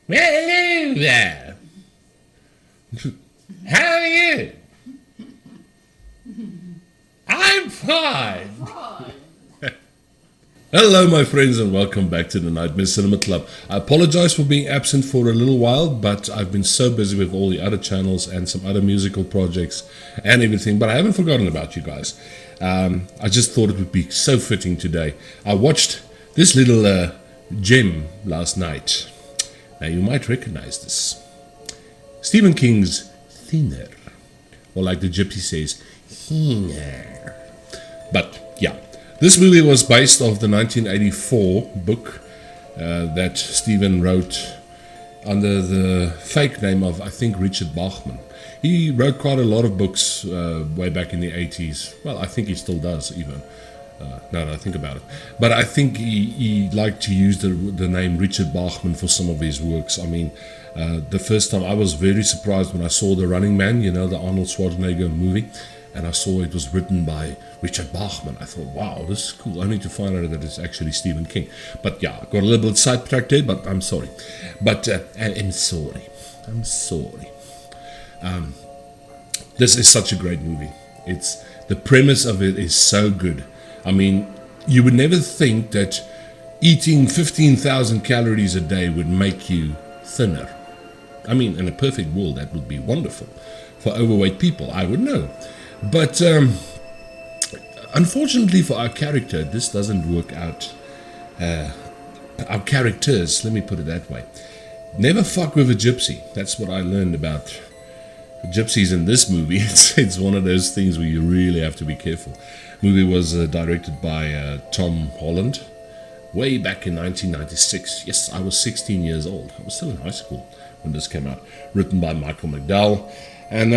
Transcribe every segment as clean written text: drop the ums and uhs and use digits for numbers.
Well, hello there. How are you? I'm fine. Hello, my friends, and welcome back to the Nightmare Cinema Club. I apologize for being absent for a little while, but I've been so busy with all the other channels and some other musical projects and everything, but I haven't forgotten about you guys. I just thought it would be so fitting today. I watched this little gem last night. Now, you might recognize this. Stephen King's Thinner, or like the gypsy says, Thinner. But, yeah. This movie was based off the 1984 book that Stephen wrote under the fake name of, I think, Richard Bachman. He wrote quite a lot of books way back in the 80s. Well, I think he still does, even. Now that I think about it. But I think he liked to use the name Richard Bachman for some of his works. I mean, the first time I was very surprised when I saw The Running Man, you know, the Arnold Schwarzenegger movie. And I saw it was written by Richard Bachman. I thought, wow, this is cool. Only to find out that it's actually Stephen King. But yeah, I got a little bit sidetracked there, but I'm sorry. But I'm sorry. I'm sorry. This is such a great movie. The premise of it is so good. I mean, you would never think that eating 15,000 calories a day would make you thinner. I mean, in a perfect world, that would be wonderful. For overweight people, I would know. But unfortunately for our character, this doesn't work out. Our characters, let me put it that way, never fuck with a gypsy. That's what I learned about gypsies in this movie. It's one of those things where you really have to be careful. The movie was directed by Tom Holland way back in 1996. Yes, I was 16 years old. I was still in high school when this came out. Written by Michael McDowell. And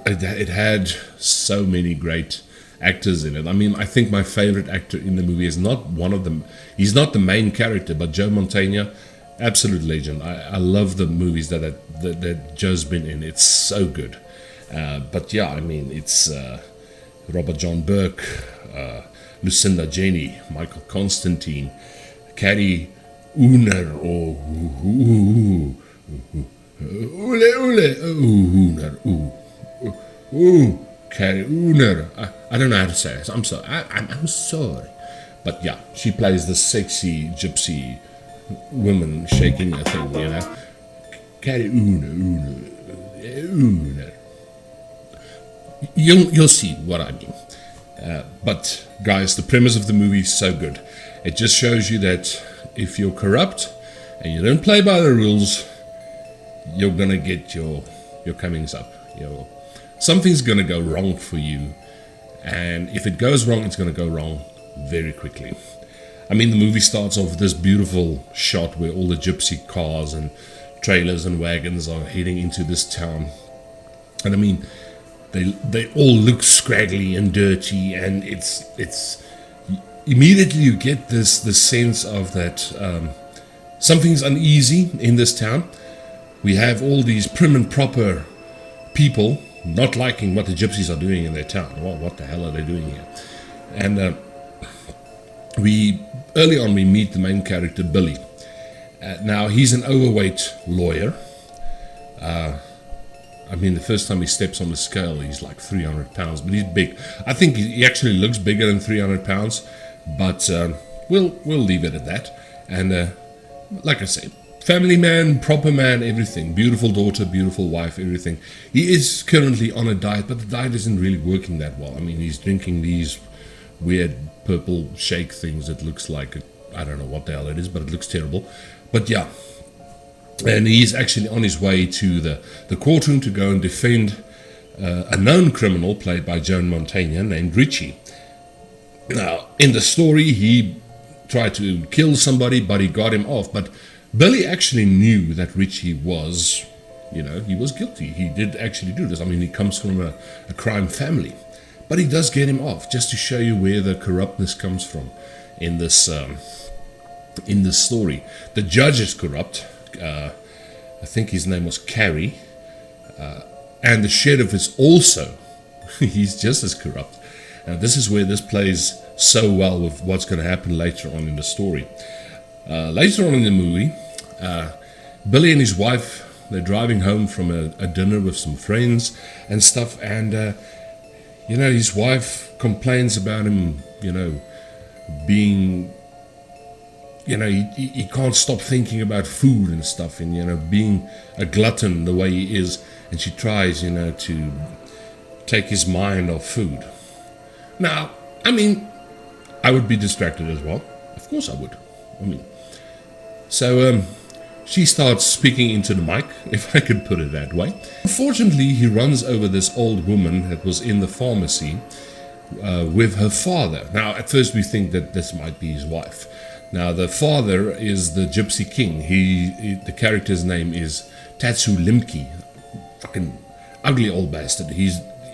it had so many great actors in it. I mean, I think my favorite actor in the movie is not one of them. He's not the main character, but Joe Mantegna, absolute legend. I love the movies that Joe's been in. It's so good. But yeah, I mean, it's Robert John Burke, Lucinda Jenny, Michael Constantine, Carrie Uner, Carrie Uner. I don't know how to say it. I'm sorry. I'm sorry. But yeah, she plays the sexy gypsy woman shaking her thing, you know. Carrie Uner. You'll see what I mean. But guys, the premise of the movie is so good. It just shows you that if you're corrupt and you don't play by the rules, you're gonna get your comings up. Something's gonna go wrong for you, and if it goes wrong, it's gonna go wrong very quickly. I mean, the movie starts off with this beautiful shot where all the gypsy cars and trailers and wagons are heading into this town, and I mean, they all look scraggly and dirty, and it's immediately you get this sense of that something's uneasy in this town. We have all these prim and proper people not liking what the gypsies are doing in their town. Well, what the hell are they doing here? And early on we meet the main character, Billy. Now, he's an overweight lawyer. I mean, the first time he steps on the scale, he's like 300 pounds, but he's big. I think he actually looks bigger than 300 pounds, but we'll leave it at that. And like I say, family man, proper man, everything. Beautiful daughter, beautiful wife, everything. He is currently on a diet, but the diet isn't really working that well. I mean, he's drinking these weird purple shake things. It looks like, I don't know what the hell it is, but it looks terrible. But yeah, and he's actually on his way to the courtroom to go and defend a known criminal played by Joe Mantegna named Richie. Now, in the story, he tried to kill somebody, but he got him off. But Billy actually knew that Richie was, he was guilty. He did actually do this. I mean, he comes from a crime family. But he does get him off, just to show you where the corruptness comes from in this story. The judge is corrupt. I think his name was Carrie. And the sheriff is also, he's just as corrupt. This is where this plays so well with what's going to happen later on in the story. Later on in the movie, Billy and his wife, they're driving home from a dinner with some friends and stuff, and his wife complains about him, being, he can't stop thinking about food and stuff, and being a glutton the way he is, and she tries, to take his mind off food. Now, I would be distracted as well. Of course I would. So she starts speaking into the mic, if I could put it that way. Unfortunately, he runs over this old woman that was in the pharmacy with her father. Now, at first we think that this might be his wife. Now, the father is the Gypsy King. The character's name is Tatsu Limke. Fucking ugly old bastard. He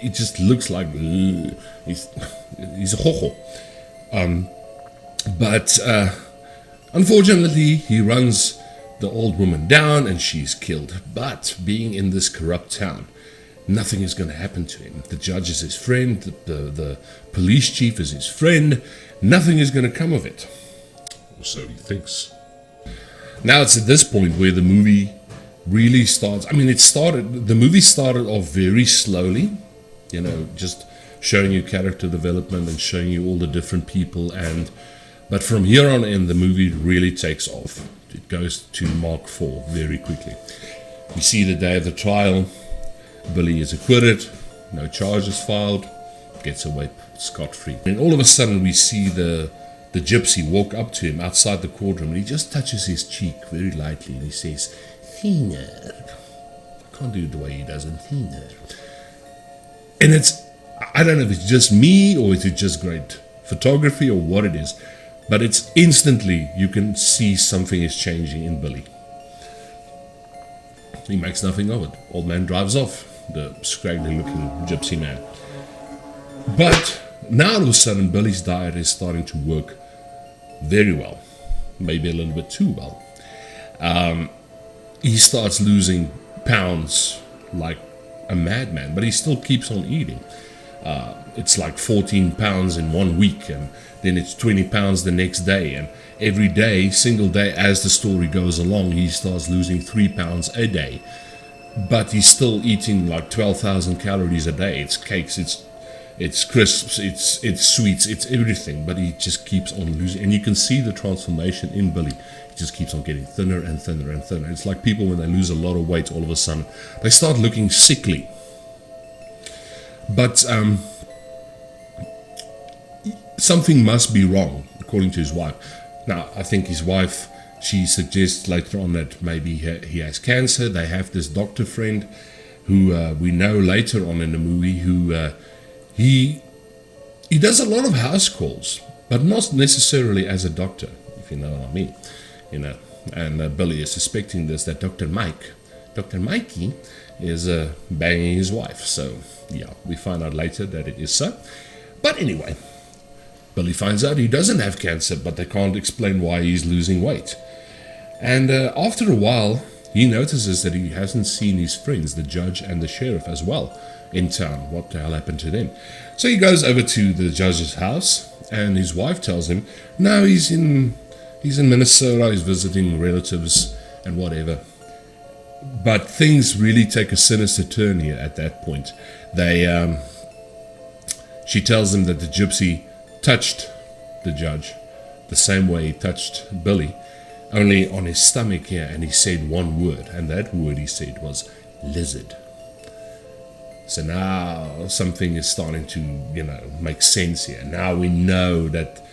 just looks like he's a hoho. But unfortunately, he runs the old woman down and she's killed. But being in this corrupt town, nothing is going to happen to him. The judge is his friend, the police chief is his friend. Nothing is going to come of it. Or so he thinks. Now it's at this point where the movie really starts. The movie started off very slowly, just showing you character development and showing you all the different people, but from here on in, the movie really takes off. It goes to Mark 4 very quickly. We see the day of the trial. Billy is acquitted, no charges filed, gets away scot-free. And all of a sudden we see the gypsy walk up to him outside the courtroom, and he just touches his cheek very lightly and he says, "Thinner." I can't do it the way he does it, "Thinner." And I don't know if it's just me or is it just great photography or what it is, but it's instantly you can see something is changing in Billy. He makes nothing of it. Old man drives off, the scraggly looking gypsy man. But now all of a sudden Billy's diet is starting to work very well, maybe a little bit too well. He starts losing pounds like a madman, but he still keeps on eating. It's like 14 pounds in 1 week, and then it's 20 pounds the next day, and every day, single day, as the story goes along, he starts losing 3 pounds a day. But he's still eating like 12,000 calories a day. It's cakes, it's crisps, it's sweets, it's everything, but he just keeps on losing. And you can see the transformation in Billy. He just keeps on getting thinner and thinner and thinner. It's like people when they lose a lot of weight, all of a sudden they start looking sickly. But something must be wrong, according to his wife. Now, I think his wife, she suggests later on that maybe he has cancer. They have this doctor friend who we know later on in the movie who he does a lot of house calls, but not necessarily as a doctor, if you know what I mean. And Billy is suspecting this, that Dr. Mikey is banging his wife. So yeah, we find out later that it is so. But anyway, Billy finds out he doesn't have cancer, but they can't explain why he's losing weight. And after a while, he notices that he hasn't seen his friends, the judge and the sheriff as well, in town. What the hell happened to them? So he goes over to the judge's house, and his wife tells him, no, he's in Minnesota, he's visiting relatives and whatever. But things really take a sinister turn here at that point. She tells him that the gypsy touched the judge the same way he touched Billy, only on his stomach here, and he said one word, and that word he said was lizard. So now something is starting to, make sense here. Now we know that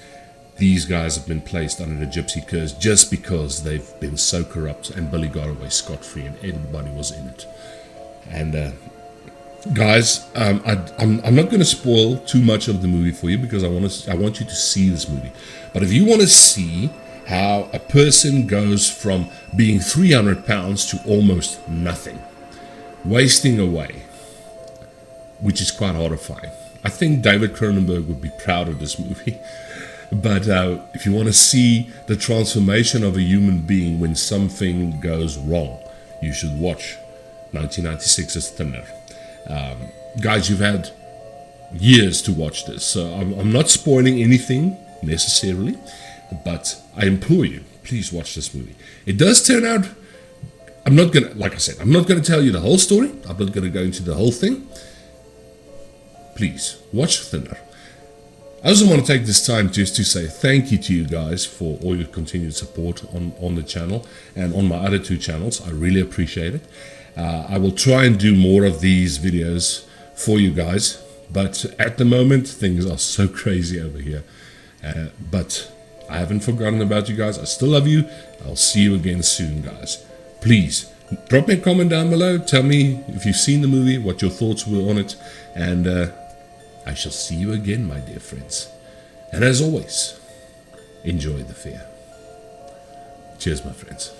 these guys have been placed under the gypsy curse just because they've been so corrupt, and Billy got away scot-free and everybody was in it. And guys, I'm not going to spoil too much of the movie for you because I want you to see this movie. But if you want to see how a person goes from being 300 pounds to almost nothing, wasting away, which is quite horrifying. I think David Cronenberg would be proud of this movie. But if you want to see the transformation of a human being when something goes wrong, you should watch 1996's Thinner. Guys, you've had years to watch this, so I'm not spoiling anything necessarily, but I implore you, please watch this movie. It does turn out, I'm not going to, like I said, I'm not going to tell you the whole story. I'm not going to go into the whole thing. Please, watch Thinner. I also want to take this time just to say thank you to you guys for all your continued support on the channel and on my other 2 channels. I really appreciate it. I will try and do more of these videos for you guys, but at the moment things are so crazy over here. But I haven't forgotten about you guys. I still love you. I'll see you again soon, guys. Please drop me a comment down below. Tell me if you've seen the movie, what your thoughts were on it, and I shall see you again, my dear friends. And as always, enjoy the fear. Cheers, my friends.